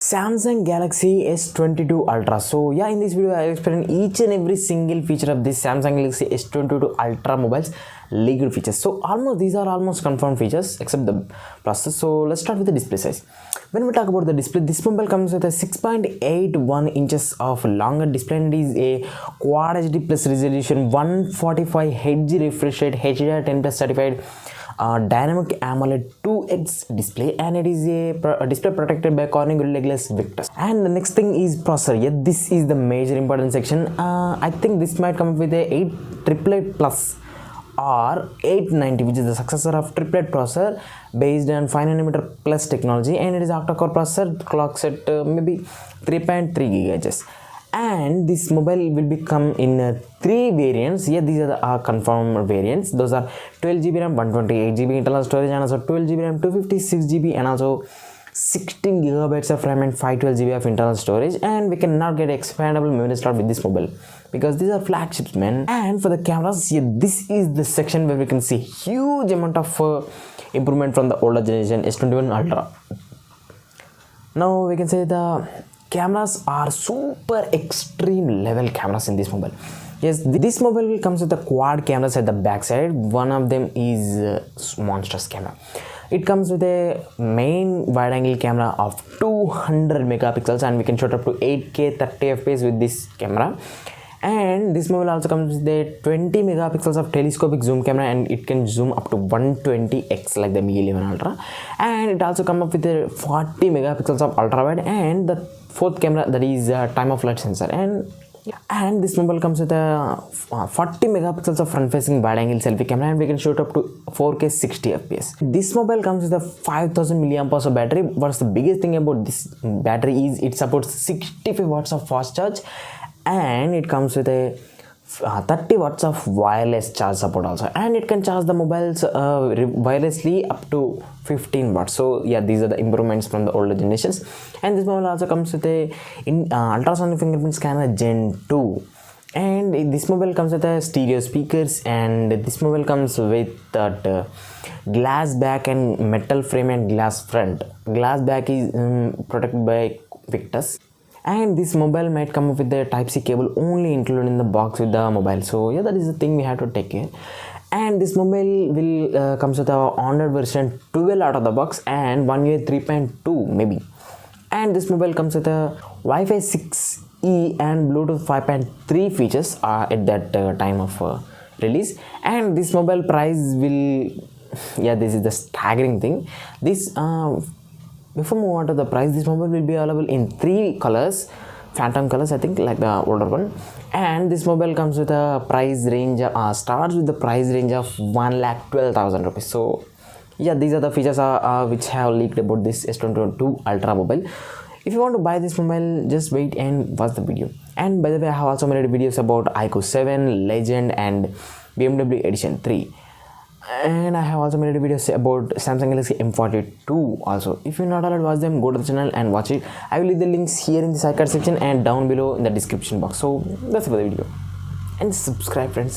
Samsung Galaxy S22 Ultra. So yeah, in this video I will explain each and every single feature of this Samsung Galaxy S22 Ultra mobile's leaked features. So these are almost confirmed features except the processor. So let's start with the display size. When we talk about the display, this mobile comes with a 6.81 inches of longer display and it is a Quad HD plus resolution 145 Hz refresh rate HDR10 plus certified dynamic AMOLED 2x display, and it is a display protected by Corning Gorilla Glass Victus. And the next thing is processor. Yeah, this is the major important section. I think this might come with a 888 plus or 890, which is the successor of triplet processor based on 5nm plus technology, and it is octa-core processor, clocks at maybe 3.3 GHz. And this mobile will become in 3 variants. Yeah, these are the confirmed variants. Those are 12GB RAM, 128GB internal storage, and also 12GB RAM, 256GB, and also 16GB of RAM and 512GB of internal storage. And we cannot get expandable memory slot with this mobile because these are flagships, man. And for the cameras, yeah, this is the section where we can see huge amount of improvement from the older generation S21 Ultra. Now we can say the cameras are super extreme level cameras in this mobile. Yes, this mobile comes with the quad cameras at the back side. One of them is monstrous camera. It comes with a main wide angle camera of 200 megapixels, and we can shoot up to 8K 30 FPS with this camera. And this mobile also comes with a 20 megapixels of telescopic zoom camera, and it can zoom up to 120x like the Mi 11 Ultra. And it also comes up with a 40 megapixels of ultra wide and the fourth camera, that is time of flight sensor. And this mobile comes with a 40 megapixels of front facing wide angle selfie camera, and we can shoot up to 4K 60 FPS. This mobile comes with a 5000 milliamp hours of battery. What's the biggest thing about this battery is it supports 65 watts of fast charge, and it comes with a 30 watts of wireless charge support also, and it can charge the mobiles wirelessly up to 15 watts. So yeah, these are the improvements from the older generations. And this mobile also comes with a ultrasonic fingerprint scanner Gen 2, and this mobile comes with a stereo speakers, and this mobile comes with that glass back and metal frame and glass front. Glass back is protected by Victus. And this mobile might come up with the Type-C cable only included in the box with the mobile. So yeah, that is the thing we have to take care. And this mobile will comes with a Android version 12 out of the box and One UI 3.2 maybe. And this mobile comes with a Wi-Fi 6E and Bluetooth 5.3 features at that time of release. And this mobile price will, yeah, this is the staggering thing. This before move on to the price, this mobile will be available in 3 colors, phantom colors, I think, like the older one. And this mobile comes with a price range, starts with the price range of 1,12,000 rupees. So yeah, these are the features which have leaked about this S22 Ultra mobile. If you want to buy this mobile, just wait and watch the video. And by the way, I have also made videos about iQOO 7, Legend, and BMW Edition 3. And I have also made videos about Samsung Galaxy M42 also. If you're not already watched them, go to the channel and watch it. I will leave the links here in the side card section and down below in the description box. So that's it for the video. And subscribe, friends.